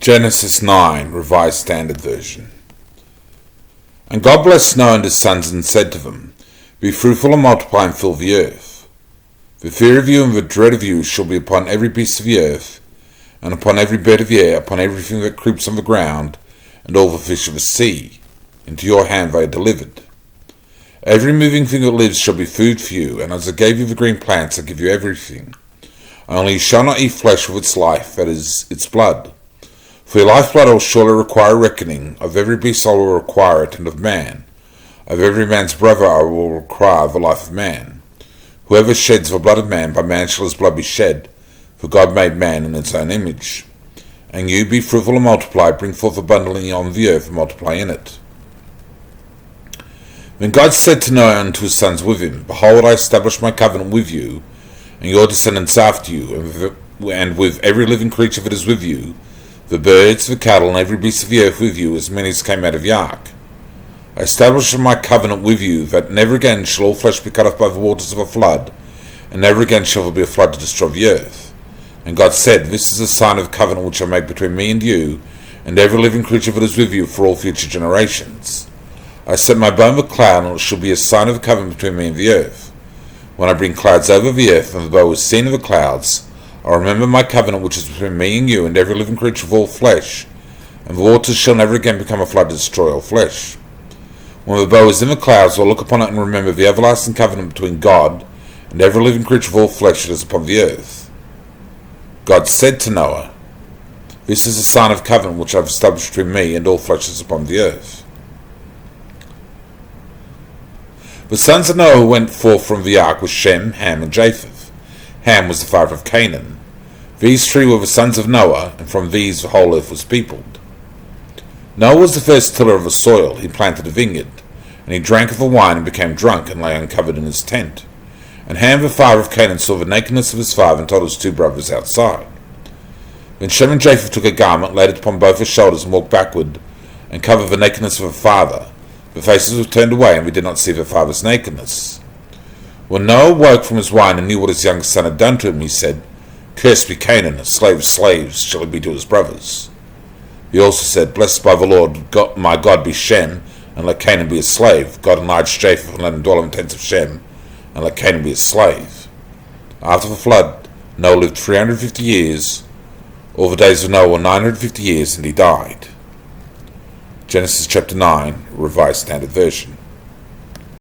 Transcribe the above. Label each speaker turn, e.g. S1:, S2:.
S1: Genesis 9, Revised Standard Version. And God blessed Noah and his sons and said to them, Be fruitful and multiply and fill the earth. The fear of you and the dread of you shall be upon every beast of the earth, and upon every bird of the air, upon everything that creeps on the ground, and all the fish of the sea. Into your hand they are delivered. Every moving thing that lives shall be food for you, and as I gave you the green plants, I give you everything. Only you shall not eat flesh with its life, that is, its blood. For your lifeblood I will surely require a reckoning. Of every beast I will require it, and of man. Of every man's brother I will require the life of man. Whoever sheds the blood of man, by man shall his blood be shed. For God made man in his own image. And you, be fruitful and multiply, bring forth abundantly on the earth, and multiply in it. Then God said to Noah and to his sons with him, Behold, I establish my covenant with you, and your descendants after you, and with every living creature that is with you, the birds, the cattle, and every beast of the earth with you, as many as came out of the ark. I establish my covenant with you, that never again shall all flesh be cut off by the waters of a flood, and never again shall there be a flood to destroy the earth. And God said, This is a sign of the covenant which I make between me and you, and every living creature that is with you for all future generations. I set my bow in the cloud, and it shall be a sign of the covenant between me and the earth. When I bring clouds over the earth, and the bow is seen in the clouds, I'll remember my covenant which is between me and you, and every living creature of all flesh, and the waters shall never again become a flood to destroy all flesh. When the bow is in the clouds, I'll look upon it and remember the everlasting covenant between God and every living creature of all flesh that is upon the earth. God said to Noah, This is a sign of covenant which I have established between me and all flesh that is upon the earth. The sons of Noah who went forth from the ark were Shem, Ham, and Japheth. Ham was the father of Canaan. These three were the sons of Noah, and from these the whole earth was peopled. Noah was the first tiller of the soil. He planted a vineyard, and he drank of the wine and became drunk, and lay uncovered in his tent. And Ham the father of Canaan saw the nakedness of his father, and told his two brothers outside. Then Shem and Japheth took a garment, laid it upon both his shoulders, and walked backward, and covered the nakedness of the father. Their faces were turned away, and we did not see their father's nakedness. When Noah woke from his wine and knew what his youngest son had done to him, he said, Cursed be Canaan, a slave of slaves shall he be to his brothers. He also said, Blessed by the Lord God, my God be Shem, and let Canaan be his slave. God enlarged Japheth, and let him dwell in the tents of Shem, and let Canaan be his slave. After the flood, Noah lived 350 years. All the days of Noah were 950 years, and he died. Genesis chapter 9, Revised Standard Version.